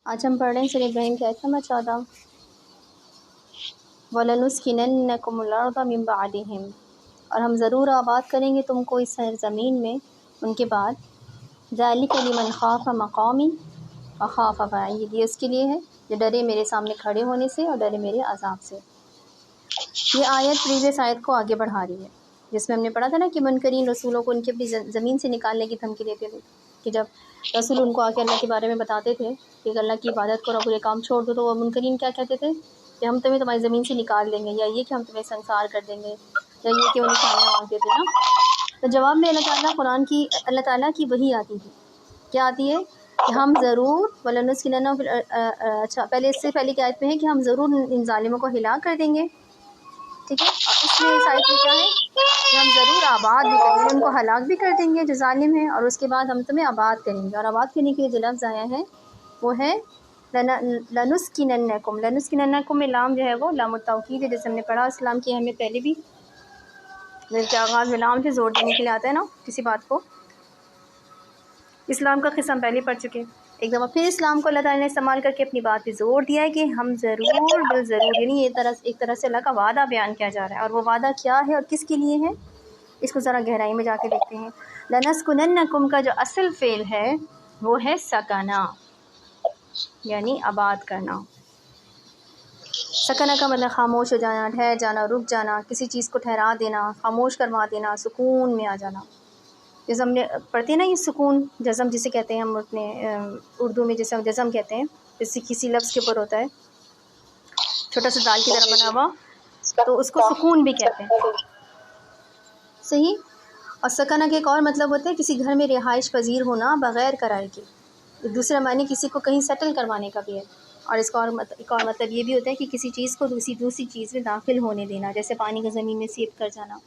آج ہم پڑھ رہے ہیں سورہ ابراہیم کی آیت نمبر 14 وَلَنُسْكِنَنَّكُمُ الْأَرْضَ مِن بَعْدِهِمْ، اور ہم ضرور آباد کریں گے تم کو اس سرزمین میں ان کے بعد. ذَلِكَ لِمَنْ خَافَ مَقَامِي وَخَافَ وَعِيدِ، یہ اس کے لیے ہے جو ڈرے میرے سامنے کھڑے ہونے سے اور ڈرے میرے عذاب سے. یہ آیت پریویس آیت کو آگے بڑھا رہی ہے، جس میں ہم نے پڑھا تھا نا کہ منکرین رسولوں کو ان کی اپنی زمین سے نکالنے کی دھمکی دیتے تھے، کہ جب رسول ان کو آ کے اللہ کے بارے میں بتاتے تھے کہ اللہ کی عبادت کرو، برے کام چھوڑ دو، تو وہ منکرین کیا کہتے تھے کہ ہم تمہیں تمہاری زمین سے نکال دیں گے، یا یہ کہ ہم تمہیں سنسار کر دیں گے، یا یہ کہ وہ نشانیاں مانگتے تھے نا. تو جواب میں اللہ تعالیٰ کی وحی آتی تھی. کیا آتی ہے کہ ہم ضرور اچھا پہلے اس سے پہلے کی آیت میں ہے کہ ہم ضرور ان ظالموں کو ہلاک کر دیں گے، ٹھیک ہے. اور اس میں اس آیت میں کیا ہے کہ ہم ضرور آباد بھی کریں گے، ان کو ہلاک بھی کر دیں گے جو ظالم ہیں، اور اس کے بعد ہم تمہیں آباد کریں گے. اور آباد کرنے کے لیے جو لفظ آیا ہے وہ ہے لَنُسْكِنَنَّكُمْ. لَنُسْكِنَنَّكُمْ میں لام جو ہے وہ لام التوکید ہے، جیسے ہم نے پڑھا. اسلام کی اہمیت پہلے بھی کے آغاز میں لام سے زور دینے کے لیے آتا ہے نا کسی بات کو. اسلام کا قسم پہلے پڑھ چکے. ایک دفعہ پھر اسلام کو اللہ تعالیٰ نے استعمال کر کے اپنی بات پہ زور دیا ہے کہ ہم ضرور بالضرور، یعنی ایک طرح سے اللہ کا وعدہ بیان کیا جا رہا ہے. اور وہ وعدہ کیا ہے اور کس کے لیے ہے، اس کو ذرا گہرائی میں جا کے دیکھتے ہیں. لَنَسْكُنَنَّكُمْ کا جو اصل فعل ہے وہ ہے سکنا، یعنی آباد کرنا. سکنا کا مطلب خاموش ہو جانا، ٹھہر جانا، رک جانا، کسی چیز کو ٹھہرا دینا، خاموش کروا دینا، سکون میں آ جانا. جیسے ہم نے پڑھتے ہیں نا یہ سکون، جزم جسے کہتے ہیں ہم اپنے اردو میں، جیسے ہم جزم کہتے ہیں، جیسے کسی لفظ کے اوپر ہوتا ہے چھوٹا سا دال کی طرح بنا ہوا، تو اس کو سکون بھی کہتے ہیں. صحیح. اور سکنا کے ایک اور مطلب ہوتا ہے کسی گھر میں رہائش پذیر ہونا بغیر کرائے کے. دوسرا معنی کسی کو کہیں سیٹل کروانے کا بھی ہے. اور اس کا ایک اور مطلب یہ بھی ہوتا ہے کہ کسی چیز کو دوسری چیز میں داخل ہونے دینا، جیسے پانی کو زمین میں سیٹ کر جانا.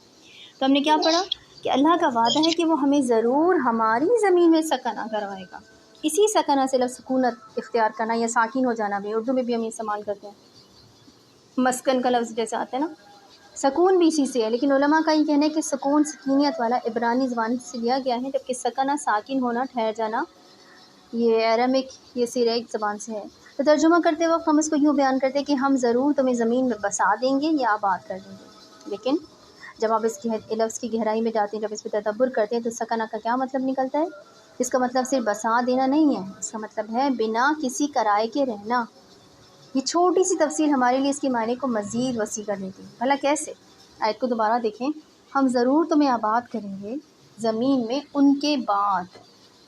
تو ہم نے کیا پڑھا کہ اللہ کا وعدہ ہے کہ وہ ہمیں ضرور ہماری زمین میں سکنا کروائے گا. اسی سکنا سے لفظ سکونت اختیار کرنا یا ساکن ہو جانا بھی اردو میں بھی ہم استعمال کرتے ہیں. مسکن کا لفظ جیسے آتا ہے نا، سکون بھی اسی سے ہے. لیکن علماء کا یہ کہنا ہے کہ سکون سکینیت والا عبرانی زبان سے لیا گیا ہے، جبکہ سکنا ساکن ہونا، ٹھہر جانا، یہ عرمک، یہ سیریک زبان سے ہے. تو ترجمہ کرتے وقت ہم اس کو یوں بیان کرتے ہیں کہ ہم ضرور تمہیں زمین میں بسا دیں گے یا آباد کر دیں گے. لیکن جب آپ اس کی لفظ کی گہرائی میں جاتے ہیں، جب اس پہ تدبر کرتے ہیں، تو سکنا کا کیا مطلب نکلتا ہے. اس کا مطلب صرف بسا دینا نہیں ہے، اس کا مطلب ہے بنا کسی کرائے کے رہنا. یہ چھوٹی سی تفصیل ہمارے لیے اس کے معنی کو مزید وسیع کر دیتی ہے. بھلا کیسے؟ آیت کو دوبارہ دیکھیں. ہم ضرور تمہیں آباد کریں گے زمین میں ان کے بعد.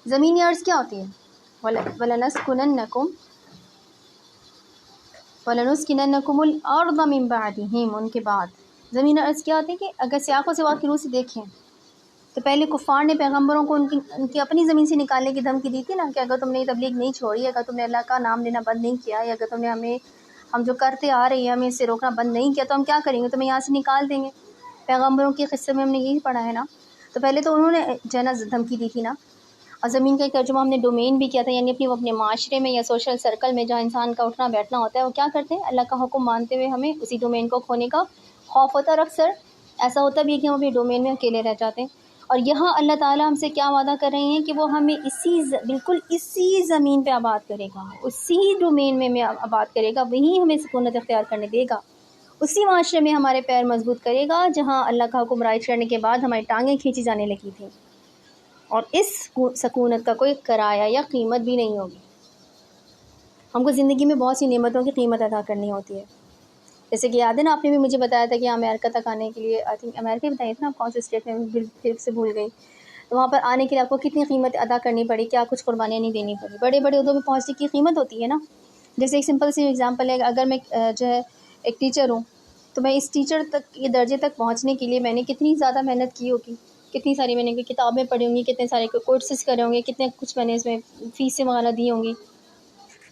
زمینی عرض کیا ہوتی ہے؟ وَلَنُسْكِنَنَّكُمْ الْأَرْضَ مِن بَعْدِهِمْ، ان کے بعد. زمین عرض کیا ہوتی ہے کہ اگر سیاق و سباق کی روح سے دیکھیں تو پہلے کفار نے پیغمبروں کو ان کی اپنی زمین سے نکالنے کی دھمکی دی تھی نا، کہ اگر تم نے تبلیغ نہیں چھوڑی، اگر تم نے اللہ کا نام لینا بند نہیں کیا، یا اگر تم نے ہم جو کرتے آ رہے ہیں ہمیں اس سے روکنا بند نہیں کیا، تو ہم کیا کریں گے، تمہیں یہاں سے نکال دیں گے. پیغمبروں کے قصے میں ہم نے یہی پڑھا ہے نا. تو پہلے تو انہوں نے جنا دھمکی دی تھی نا. اور زمین کا ایک ترجمہ ہم نے ڈومین بھی کیا تھا، یعنی اپنے معاشرے میں یا سوشل سرکل میں جہاں انسان کا اٹھنا بیٹھنا ہوتا ہے، وہ کیا کرتے ہیں، اللہ کا حکم مانتے ہوئے ہمیں اسی ڈومین کو کھونے کا خوف ہوتا ہے. اور اکثر ایسا ہوتا بھی ہے کہ ہم اپنے ڈومین میں اکیلے رہ جاتے ہیں. اور یہاں اللہ تعالیٰ ہم سے کیا وعدہ کر رہے ہیں کہ وہ ہمیں بالکل اسی زمین پہ آباد کرے گا، اسی ڈومین میں ہمیں آباد کرے گا، وہیں ہمیں سکونت اختیار کرنے دے گا، اسی معاشرے میں ہمارے پیر مضبوط کرے گا جہاں اللہ کا حکم رائج کرنے کے بعد ہماری ٹانگیں کھینچی جانے لگی تھیں. اور اس سکونت کا کوئی کرایہ یا قیمت بھی نہیں ہوگی. ہم کو زندگی میں بہت سی نعمتوں کی قیمت ادا کرنی ہوتی ہے. جیسے کہ یاد ہے نا، آپ نے بھی مجھے بتایا تھا کہ امریکہ تک آنے کے لیے، آئی تھنک امریکہ ہی بتائی تھی نا، آپ کون سے اسٹیٹ میں پھر سے بھول گئی. تو وہاں پر آنے کے لیے آپ کو کتنی قیمت ادا کرنی پڑی، کیا کچھ قربانیاں نہیں دینی پڑی. بڑے بڑے عہدوں میں پہنچنے کی قیمت ہوتی ہے نا. جیسے ایک سمپل سی ایگزامپل ہے، اگر میں جو ہے ایک ٹیچر ہوں، تو میں اس ٹیچر تک یہ درجے تک پہنچنے کے لیے میں نے کتنی زیادہ محنت کی ہوگی، کتنی ساری میں نے کتابیں پڑھی ہوں گی، کتنے سارے کورسز کرے ہوں گے، کتنے کچھ میں نے اس میں فیسیں وغیرہ دی ہوں گی.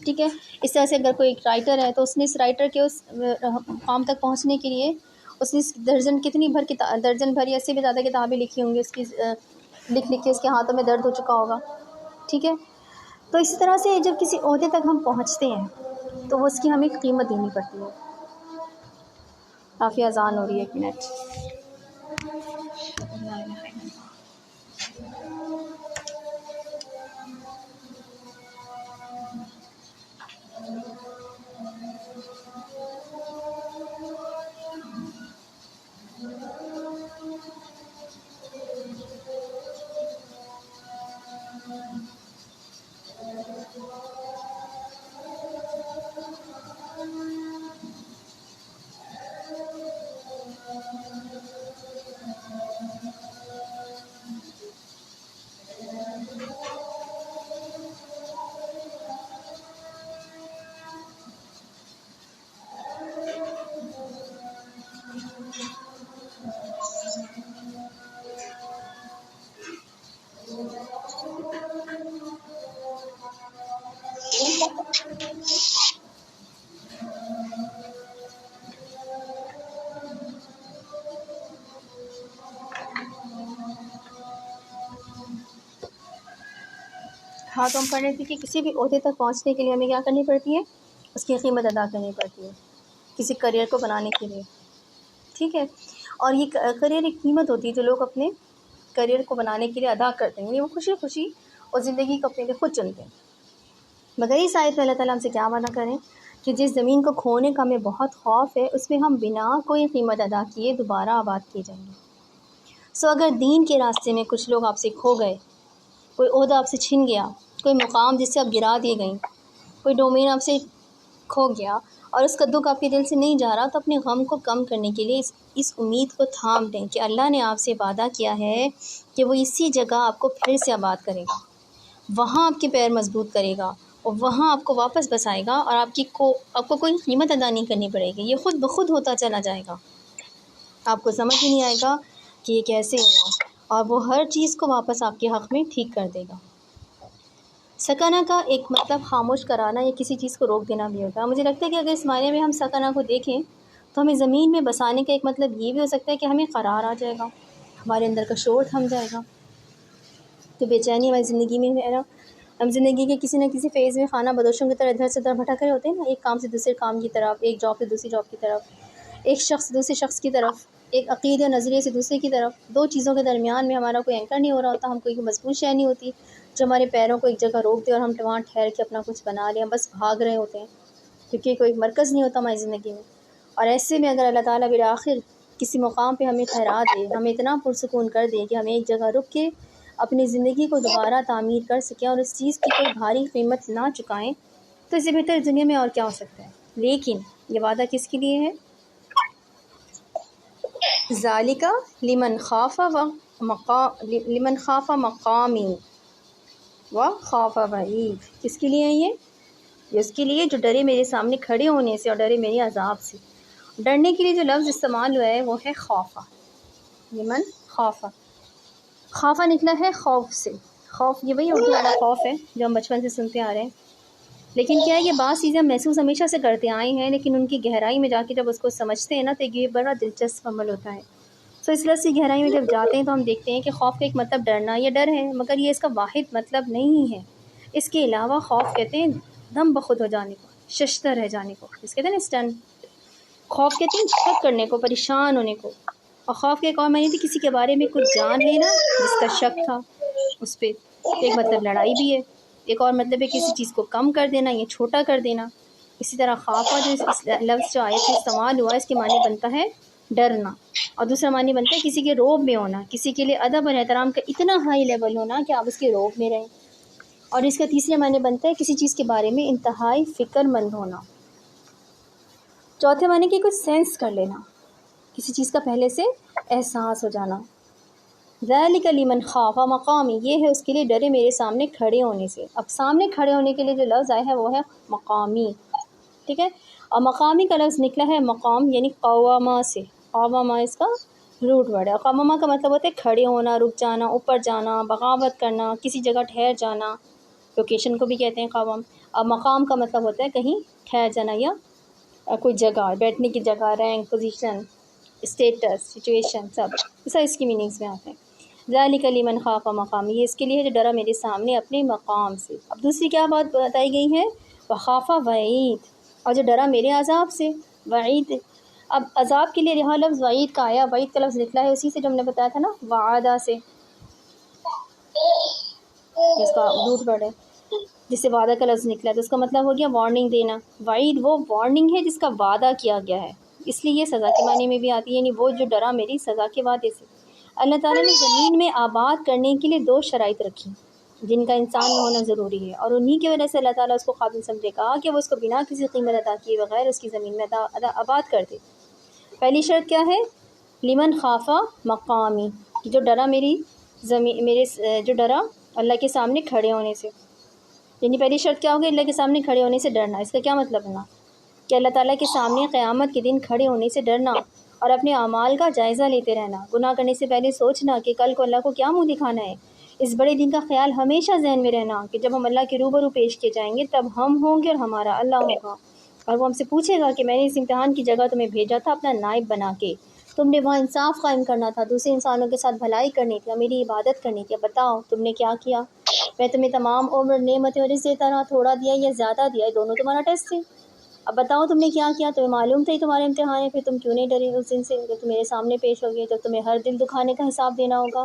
ٹھیک ہے. اس طرح سے اگر کوئی ایک رائٹر ہے تو اس نے اس رائٹر کے اس مقام تک پہنچنے کے لیے اس نے درجن بھر یا سے بھی زیادہ کتابیں لکھی ہوں گی، اس کی لکھ کے اس کے ہاتھوں میں درد ہو چکا ہوگا. ٹھیک ہے. تو اسی طرح سے جب کسی عہدے تک ہم پہنچتے ہیں تو وہ اس کی ہمیں قیمت دینی پڑتی ہے. کافی اذان ہو رہی ہے، ایک منٹ. ہاں تو ہم پڑھ رہے تھے کہ کسی بھی عہدے تک پہنچنے کے لیے ہمیں کیا کرنی پڑتی ہے، اس کی قیمت ادا کرنی پڑتی ہے کسی کریئر کو بنانے کے لیے، ٹھیک ہے. اور یہ کریئر ایک قیمت ہوتی ہے جو لوگ اپنے کریئر کو بنانے کے لیے ادا کرتے ہیں، یعنی وہ خوشی خوشی اور زندگی کو اپنے لیے خود چنتے ہیں. مگر اس آیت میں اللہ تعالیٰ ہم سے کیا وعدہ کریں کہ جس زمین کو کھونے کا ہمیں بہت خوف ہے اس میں ہم بنا کوئی قیمت ادا کیے دوبارہ آباد کیے جائیں گے. اگر دین کے راستے میں کچھ لوگ آپ سے کھو گئے، کوئی عہدہ آپ سے چھن گیا، کوئی مقام جس سے آپ گرا دیے گئیں، کوئی ڈومین آپ سے کھو گیا اور اس کا دکھ آپ کے دل سے نہیں جا رہا، تو اپنے غم کو کم کرنے کے لیے اس امید کو تھام دیں کہ اللہ نے آپ سے وعدہ کیا ہے کہ وہ اسی جگہ آپ کو پھر سے آباد کرے گا، وہاں آپ کے پیر مضبوط کرے گا اور وہاں آپ کو واپس بسائے گا، اور آپ کو کوئی قیمت ادا نہیں کرنی پڑے گی، یہ خود بخود ہوتا چلا جائے گا. آپ کو سمجھ ہی نہیں آئے گا کہ یہ کیسے ہوا، اور وہ ہر چیز کو واپس آپ کے حق میں ٹھیک کر دے گا. سکنہ کا ایک مطلب خاموش کرانا یا کسی چیز کو روک دینا بھی ہوتا ہے. مجھے لگتا ہے کہ اگر اس معنی میں ہم سکنہ کو دیکھیں تو ہمیں زمین میں بسانے کا ایک مطلب یہ بھی ہو سکتا ہے کہ ہمیں قرار آ جائے گا، ہمارے اندر کا شور تھم جائے گا، تو بے چینی ہماری زندگی میں ہے نا. ہم زندگی کے کسی نہ کسی فیز میں خانہ بدوشوں کی طرح ادھر سے ادھر بھٹک رہے ہوتے ہیں نا، ایک کام سے دوسرے کام کی طرف، ایک جاب سے دوسری جاب کی طرف، ایک شخص سے دوسرے شخص کی طرف، ایک عقیدے نظریے سے دوسرے کی طرف. دو چیزوں کے درمیان میں ہمارا کوئی اینکر نہیں ہو رہا ہوتا، ہم کوئی مضبوط شے نہیں ہوتی جو ہمارے پیروں کو ایک جگہ روک دے اور ہم وہاں ٹھہر کے اپنا کچھ بنا لیں. ہم بس بھاگ رہے ہوتے ہیں کیونکہ کوئی مرکز نہیں ہوتا ہماری زندگی میں. اور ایسے میں اگر اللہ تعالیٰ بالآخر کسی مقام پہ ہمیں ٹھہرا دے، ہمیں اتنا پرسکون کر دے کہ ہمیں ایک جگہ رک کے اپنی زندگی کو دوبارہ تعمیر کر سکیں اور اس چیز کی کوئی بھاری قیمت نہ چکائیں، تو اس سے بہتر دنیا میں اور کیا ہو سکتا ہے. لیکن یہ وعدہ کس کے لیے ہے؟ ذالک لمن خاف مقامی و خاف وعید. کس کے لیے ہے یہ اس کے لیے جو ڈرے میرے سامنے کھڑے ہونے سے اور ڈرے میرے عذاب سے. ڈرنے کے لیے جو لفظ استعمال ہوا ہے وہ ہے خوفا. لمن خوفا نکلا ہے خوف سے. خوف یہ وہی اردو والا خوف ہے جو ہم بچپن سے سنتے آ رہے ہیں، لیکن کیا ہے یہ بعض چیزیں ہم محسوس ہمیشہ سے کرتے آئے ہیں، لیکن ان کی گہرائی میں جا کے جب اس کو سمجھتے ہیں نا تو یہ بڑا دلچسپ عمل ہوتا ہے. اس لفظ کی گہرائی میں جب جاتے ہیں تو ہم دیکھتے ہیں کہ خوف کا ایک مطلب ڈرنا یا ڈر ہے، مگر یہ اس کا واحد مطلب نہیں ہے. اس کے علاوہ خوف کہتے ہیں دم بخود ہو جانے کو، ششدر رہ جانے کو، جس کہتے ہیں نا اسٹن. خوف کہتے ہیں شک کرنے کو، پریشان ہونے کو. اور خوف کے ایک اور معنی تھی کسی کے بارے میں کچھ جان لینا جس کا شک تھا اس پہ. ایک مطلب لڑائی بھی ہے، ایک اور مطلب ہے کسی چیز کو کم کر دینا یا چھوٹا کر دینا. اسی طرح خوفا جو اس لفظ جو آیت میں استعمال ہوا اس کے معنی بنتا ہے ڈرنا، اور دوسرا معنی بنتا ہے کسی کے روب میں ہونا، کسی کے لیے ادب اور احترام کا اتنا ہائی لیول ہونا کہ آپ اس کے روب میں رہیں. اور اس کا تیسرا معنی بنتا ہے کسی چیز کے بارے میں انتہائی فکر مند ہونا. چوتھے معنی کی کچھ سینس کر لینا، کسی چیز کا پہلے سے احساس ہو جانا. ذالک لمن خاف مقامی، یہ ہے اس کے لیے ڈرے میرے سامنے کھڑے ہونے سے. اب سامنے کھڑے ہونے کے لیے جو لفظ آیا ہے وہ ہے مقامی، ٹھیک ہے. اور مقامی کا لفظ نکلا ہے مقام یعنی قوامہ سے. قوامہ اس کا روٹ ورڈ ہے. قوامہ کا مطلب ہوتا ہے کھڑے ہونا، رک جانا، اوپر جانا، بغاوت کرنا، کسی جگہ ٹھہر جانا. لوکیشن کو بھی کہتے ہیں قوام. اور مقام کا مطلب ہوتا ہے کہیں ٹھہر جانا یا کوئی جگہ، بیٹھنے کی جگہ، رینک، پوزیشن، اسٹیٹس، سچویشن، سب اس کی میننگز میں آتے ہیں. ذالک لمن خاف مقامی، یہ اس کے لیے جو ڈرا میرے سامنے اپنے مقام سے. اب دوسری کیا بات بتائی گئی ہے؟ وخاف وعید، اور جو ڈرا میرے عذاب سے. وعید، اب عذاب کے لیے یہاں لفظ وعید کا آیا. وعید کا لفظ نکلا ہے اسی سے جو ہم نے بتایا تھا نا، وعدہ سے، جس کا روٹ ورڈ ہے، جس سے وعدہ کا لفظ نکلا ہے، تو اس کا مطلب ہو گیا وارننگ دینا. وعید وہ وارننگ ہے جس کا وعدہ کیا گیا ہے، اس لیے یہ سزا کے معنی میں بھی آتی ہے، یعنی وہ جو ڈرا میری سزا کے وعدے سے. اللہ تعالیٰ نے زمین میں آباد کرنے کے لیے 2 شرائط رکھی جن کا انسان میں ہونا ضروری ہے، اور انہی کی وجہ سے اللہ تعالیٰ اس کو قابل سمجھے گا کہ وہ اس کو بنا کسی قیمت ادا کیے بغیر اس کی زمین میں آباد کر دے. پہلی شرط کیا ہے؟ لمن خافا مقامی، جو ڈرا جو ڈرا اللہ کے سامنے کھڑے ہونے سے. یعنی پہلی شرط کیا ہوگی؟ اللہ کے سامنے کھڑے ہونے سے ڈرنا. اس کا کیا مطلب ہے نا کہ اللہ تعالیٰ کے سامنے قیامت کے دن کھڑے ہونے سے ڈرنا اور اپنے اعمال کا جائزہ لیتے رہنا. گناہ کرنے سے پہلے سوچنا کہ کل کو اللہ کو کیا منہ دکھانا ہے، اس بڑے دن کا خیال ہمیشہ ذہن میں رہنا کہ جب ہم اللہ کے روبرو پیش کیے جائیں گے تب ہم ہوں گے اور ہمارا اللہ ہوگا، اور وہ ہم سے پوچھے گا کہ میں نے اس امتحان کی جگہ تمہیں بھیجا تھا اپنا نائب بنا کے، تم نے وہاں انصاف قائم کرنا تھا، دوسرے انسانوں کے ساتھ بھلائی کرنی تھی اور میری عبادت کرنی تھی، اب بتاؤ تم نے کیا کیا؟ میں تمہیں تمام عمر نعمتیں اور رزق دیتا رہا، تھوڑا دیا یا زیادہ دیا، یہ دونوں تمہارا ٹیسٹ تھے، اب بتاؤ تم نے کیا کیا؟ تمہیں معلوم تھا یہ تمہارے امتحان ہے، پھر تم کیوں نہیں ڈرے اس دن سے جب تم میرے سامنے پیش ہوگے، جب تمہیں ہر دل دکھانے کا حساب دینا ہوگا،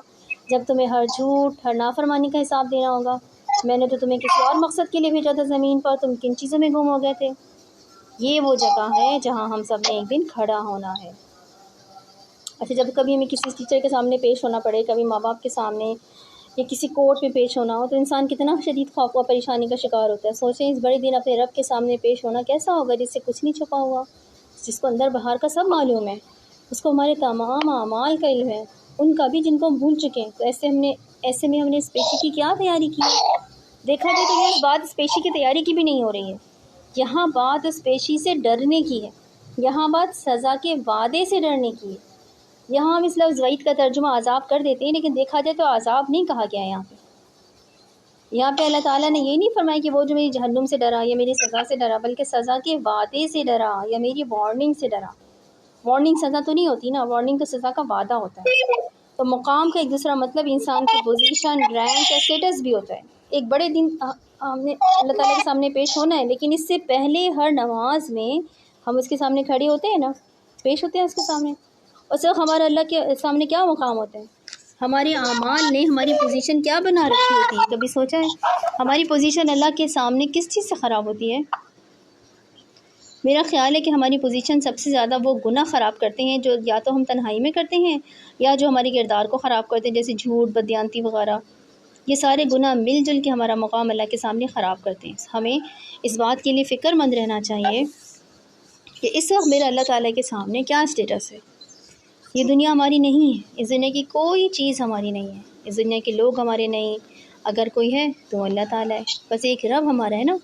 جب تمہیں ہر جھوٹ ہر نافرمانی کا حساب دینا ہوگا؟ میں نے تو تمہیں کسی اور مقصد کے لیے بھیجا تھا زمین پر، تم کن چیزوں میں گم ہو گئے تھے؟ یہ وہ جگہ ہے جہاں ہم سب نے ایک دن کھڑا ہونا ہے۔ اچھا، جب کبھی ہمیں کسی ٹیچر کے سامنے پیش ہونا پڑے، کبھی ماں باپ کے سامنے یا کسی کورٹ میں پیش ہونا ہو، تو انسان کتنا شدید خوف و پریشانی کا شکار ہوتا ہے۔ سوچیں اس بڑے دن اپنے رب کے سامنے پیش ہونا کیسا ہوگا، جس سے کچھ نہیں چھپا ہوا، جس کو اندر باہر کا سب معلوم ہے، اس کو ہمارے تمام اعمال کا علم ہے، ان کا بھی جن کو ہم بھول چکے ہیں۔ تو ایسے میں ہم نے اس پیشی کی کیا تیاری کی؟ دیکھا جائے تو یہ بات اس پیشی کی تیاری کی بھی نہیں ہو رہی ہے، یہاں بات اس پیشی سے ڈرنے کی ہے، یہاں بات سزا کے وعدے سے ڈرنے کی ہے۔ یہاں ہم اس لفظ وعید کا ترجمہ عذاب کر دیتے ہیں، لیکن دیکھا جائے تو عذاب نہیں کہا گیا یہاں پہ اللہ تعالیٰ نے یہ نہیں فرمایا کہ وہ جو میری جہنم سے ڈرا یا میری سزا سے ڈرا، بلکہ سزا کے وعدے سے ڈرا یا میری وارننگ سے ڈرا۔ وارننگ سزا تو نہیں ہوتی نا، وارننگ تو سزا کا وعدہ ہوتا ہے۔ تو مقام کا ایک دوسرا مطلب انسان کی پوزیشن، رینک یا اسٹیٹس بھی ہوتا ہے۔ ایک بڑے دن ہم نے اللہ تعالیٰ کے سامنے پیش ہونا ہے، لیکن اس سے پہلے ہر نماز میں ہم اس کے سامنے کھڑے ہوتے ہیں نا، پیش ہوتے ہیں اس کے سامنے، اس وقت ہمارا اللہ کے سامنے کیا مقام ہوتا ہے؟ ہمارے اعمال نے ہماری پوزیشن کیا بنا رکھی ہوتی ہے؟ کبھی سوچا ہے ہماری پوزیشن اللہ کے سامنے کس چیز سے خراب ہوتی ہے؟ میرا خیال ہے کہ ہماری پوزیشن سب سے زیادہ وہ گناہ خراب کرتے ہیں جو یا تو ہم تنہائی میں کرتے ہیں یا جو ہماری کردار کو خراب کرتے ہیں، جیسے جھوٹ، بددیانتی وغیرہ۔ یہ سارے گناہ مل جل کے ہمارا مقام اللہ کے سامنے خراب کرتے ہیں۔ ہمیں اس بات کے لیے فکر مند رہنا چاہیے کہ اس وقت میرا اللہ تعالیٰ کے سامنے کیا اسٹیٹس ہے۔ یہ دنیا ہماری نہیں ہے، اس دنیا کی کوئی چیز ہماری نہیں ہے، اس دنیا کے لوگ ہمارے نہیں، اگر کوئی ہے تو اللہ تعالیٰ ہے، بس ایک رب ہمارا ہے نا۔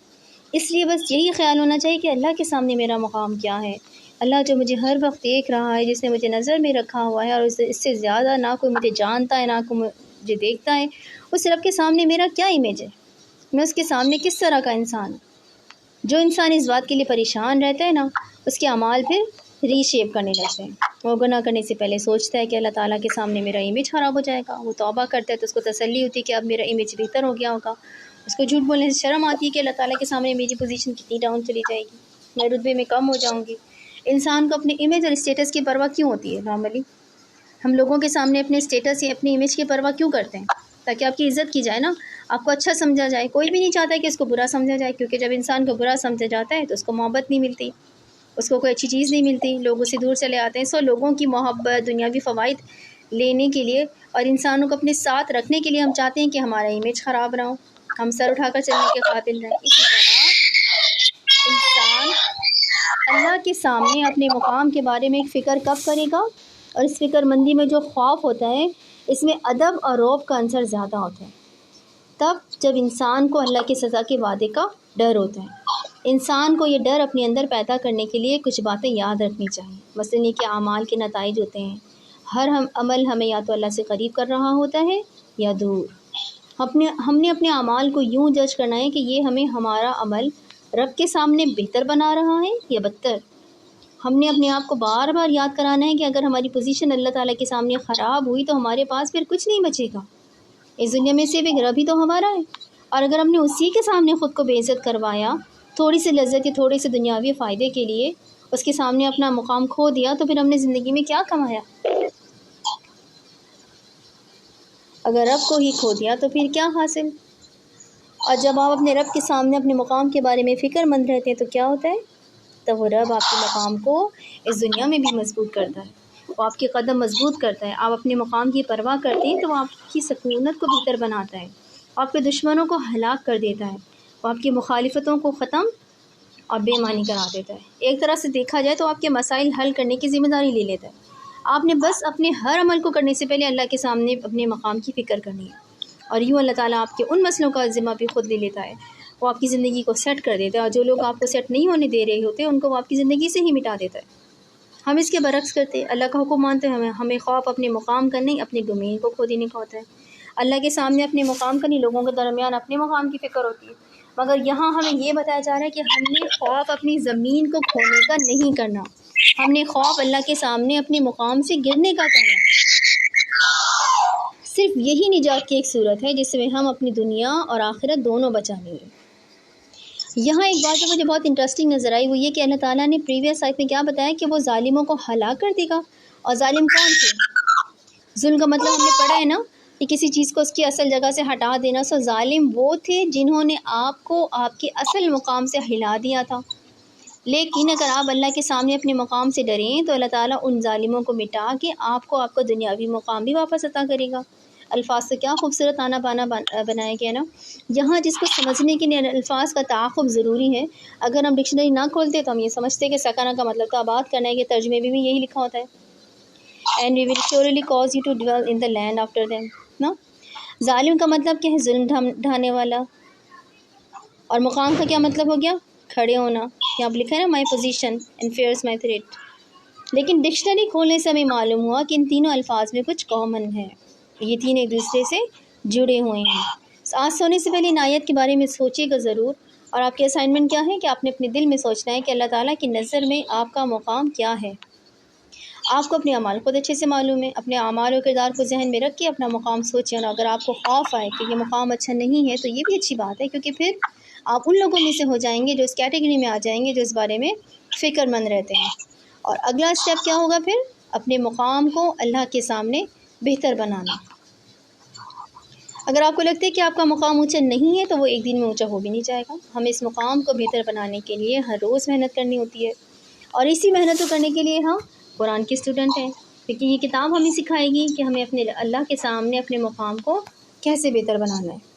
اس لیے بس یہی خیال ہونا چاہیے کہ اللہ کے سامنے میرا مقام کیا ہے۔ اللہ جو مجھے ہر وقت دیکھ رہا ہے، جس نے مجھے نظر میں رکھا ہوا ہے، اور اس سے زیادہ نہ کوئی مجھے جانتا ہے نہ کوئی مجھے دیکھتا ہے، اس رب کے سامنے میرا کیا امیج ہے، میں اس کے سامنے کس طرح کا انسان ہوں۔ جو انسان اس بات کے لیے پریشان رہتا ہے نا، اس کے اعمال پھر ری شیپ کرنے لگتے ہیں۔ وہ گناہ کرنے سے پہلے سوچتا ہے کہ اللہ تعالیٰ کے سامنے میرا امیج خراب ہو جائے گا، وہ توبہ کرتا ہے تو اس کو تسلی ہوتی ہے کہ اب میرا امیج بہتر ہو گیا ہوگا۔ اس کو جھوٹ بولنے سے شرم آتی ہے کہ اللہ تعالیٰ کے سامنے میری پوزیشن کتنی ڈاؤن چلی جائے گی، میں رتبے میں کم ہو جاؤں گی۔ انسان کو اپنے امیج اور اسٹیٹس کی پرواہ کیوں ہوتی ہے؟ نارملی ہم لوگوں کے سامنے اپنے اسٹیٹس یا اپنی امیج کی پرواہ کیوں کرتے ہیں؟ تاکہ آپ کی عزت کی جائے نا، آپ کو اچھا سمجھا جائے۔ کوئی بھی نہیں چاہتا کہ اس کو برا سمجھا جائے، کیونکہ جب انسان کو برا سمجھا جاتا ہے تو اس کو محبت نہیں ملتی، اس کو کوئی اچھی چیز نہیں ملتی، لوگ اسے دور چلے آتے ہیں۔ سو لوگوں کی محبت، دنیاوی فوائد لینے کے لیے اور انسانوں کو اپنے ساتھ رکھنے کے لیے ہم چاہتے ہیں کہ ہمارا امیج خراب نہ ہو، ہم سر اٹھا کر چلنے کے قابل رہیں۔ اسی طرح انسان اللہ کے سامنے اپنے مقام کے بارے میں ایک فکر کب کرے گا؟ اور اس فکر مندی میں جو خوف ہوتا ہے، اس میں ادب اور رعب کا عنصر زیادہ ہوتا ہے، تب جب انسان کو اللہ کی سزا کے وعدے کا ڈر ہوتا ہے۔ انسان کو یہ ڈر اپنے اندر پیدا کرنے کے لیے کچھ باتیں یاد رکھنی چاہیے، مثلاً یہ کہ اعمال کے نتائج ہوتے ہیں، ہر عمل ہمیں یا تو اللہ سے قریب کر رہا ہوتا ہے یا دور۔ ہم نے اپنے اعمال کو یوں جج کرنا ہے کہ یہ ہمیں ہمارا عمل رب کے سامنے بہتر بنا رہا ہے یا بدتر۔ ہم نے اپنے آپ کو بار بار یاد کرانا ہے کہ اگر ہماری پوزیشن اللہ تعالیٰ کے سامنے خراب ہوئی تو ہمارے پاس پھر کچھ نہیں بچے گا، اس دنیا میں صرف ایک رب ہی تو ہمارا ہے، اور اگر ہم نے اسی کے سامنے خود کو بے عزت کروایا، تھوڑی سی لذت یا تھوڑے سے دنیاوی فائدے کے لیے اس کے سامنے اپنا مقام کھو دیا، تو پھر ہم نے زندگی میں کیا کمایا؟ اگر رب کو ہی کھو دیا تو پھر کیا حاصل؟ اور جب آپ اپنے رب کے سامنے اپنے مقام کے بارے میں فکر مند رہتے ہیں تو کیا ہوتا ہے؟ تو وہ رب آپ کے مقام کو اس دنیا میں بھی مضبوط کرتا ہے، وہ آپ کے قدم مضبوط کرتا ہے۔ آپ اپنے مقام کی پرواہ کرتے ہیں تو وہ آپ کی سکونت کو بہتر بناتا ہے، آپ کے دشمنوں کو ہلاک کر دیتا ہے، وہ آپ کی مخالفتوں کو ختم اور بے معنی کرا دیتا ہے۔ ایک طرح سے دیکھا جائے تو آپ کے مسائل حل کرنے کی ذمہ داری لے لیتا ہے۔ آپ نے بس اپنے ہر عمل کو کرنے سے پہلے اللہ کے سامنے اپنے مقام کی فکر کرنی ہے، اور یوں اللہ تعالیٰ آپ کے ان مسئلوں کا ذمہ بھی خود لے لیتا ہے، وہ آپ کی زندگی کو سیٹ کر دیتا ہے، اور جو لوگ آپ کو سیٹ نہیں ہونے دے رہے ہوتے ان کو وہ آپ کی زندگی سے ہی مٹا دیتا ہے۔ ہم اس کے برعکس کرتے ہیں، اللہ کا حکم مانتے ہیں، ہمیں خوف اپنے مقام کا نہیں، اپنے ڈومین کو کھو دینے کا ہوتا ہے۔ اللہ کے سامنے اپنے مقام کا نہیں، لوگوں کے درمیان اپنے مقام کی فکر ہوتی ہے۔ مگر یہاں ہمیں یہ بتایا جا رہا ہے کہ ہم نے خوف اپنی زمین کو کھونے کا نہیں کرنا، ہم نے خوف اللہ کے سامنے اپنے مقام سے گرنے کا کرنا۔ صرف یہی نجات کی ایک صورت ہے جس میں ہم اپنی دنیا اور آخرت دونوں بچا لیں گے۔ یہاں ایک بات جو مجھے بہت انٹرسٹنگ نظر آئی وہ یہ کہ اللہ تعالیٰ نے پریویس آیت میں کیا بتایا کہ وہ ظالموں کو ہلاک کر دے گا۔ اور ظالم کون تھے؟ ظلم کا مطلب ہم نے پڑھا ہے نا کہ کسی چیز کو اس کی اصل جگہ سے ہٹا دینا۔ سو ظالم وہ تھے جنہوں نے آپ کو آپ کے اصل مقام سے ہلا دیا تھا۔ لیکن اگر آپ اللہ کے سامنے اپنے مقام سے ڈریں تو اللہ تعالیٰ ان ظالموں کو مٹا کے آپ کو آپ کا دنیاوی مقام بھی واپس عطا کرے گا۔ الفاظ سے کیا خوبصورت آنا بانا بنایا گیا نا۔ یہاں جس کو سمجھنے کے لیے الفاظ کا تعاقب ضروری ہے، اگر ہم ڈکشنری نہ کھولتے تو ہم یہ سمجھتے کہ سکانہ کا مطلب تو آباد کرنا ہے، کہ ترجمے میں بھی یہی لکھا ہوتا ہے، and we will surely cause you to dwell in the land after them نا۔ ظالم کا مطلب کیا ہے؟ ظلم ڈھانے والا۔ اور مقام کا کیا مطلب ہو گیا؟ کھڑے ہونا۔ یہاں پہ لکھا ہے نا my position and fears my threat. لیکن ڈکشنری کھولنے سے ہمیں معلوم ہوا کہ ان تینوں الفاظ میں کچھ کامن ہے، یہ تین ایک دوسرے سے جڑے ہوئے ہیں۔ آج سونے سے پہلے ان آیت کے بارے میں سوچیے گا ضرور، اور آپ کی اسائنمنٹ کیا ہے کہ آپ نے اپنے دل میں سوچنا ہے کہ اللہ تعالیٰ کی نظر میں آپ کا مقام کیا ہے۔ آپ کو اپنے اعمال خود اچھے سے معلوم ہے، اپنے اعمال و کردار کو ذہن میں رکھ کے اپنا مقام سوچیں، اور اگر آپ کو خوف آئے کہ یہ مقام اچھا نہیں ہے تو یہ بھی اچھی بات ہے، کیونکہ پھر آپ ان لوگوں میں سے ہو جائیں گے جو اس کیٹیگری میں آ جائیں گے جو اس بارے میں فکر مند رہتے ہیں۔ اور اگلا اسٹیپ کیا ہوگا پھر؟ اپنے مقام کو اللہ کے سامنے بہتر بنانا۔ اگر آپ کو لگتا ہے کہ آپ کا مقام اونچا نہیں ہے تو وہ ایک دن میں اونچا ہو بھی نہیں جائے گا۔ ہمیں اس مقام کو بہتر بنانے کے لیے ہر روز محنت کرنی ہوتی ہے، اور اسی محنت کو کرنے کے لیے ہم قرآن کے اسٹوڈنٹ ہیں، کیونکہ یہ کتاب ہمیں سکھائے گی کہ ہمیں اپنے اللہ کے سامنے اپنے مقام کو کیسے بہتر بنانا ہے۔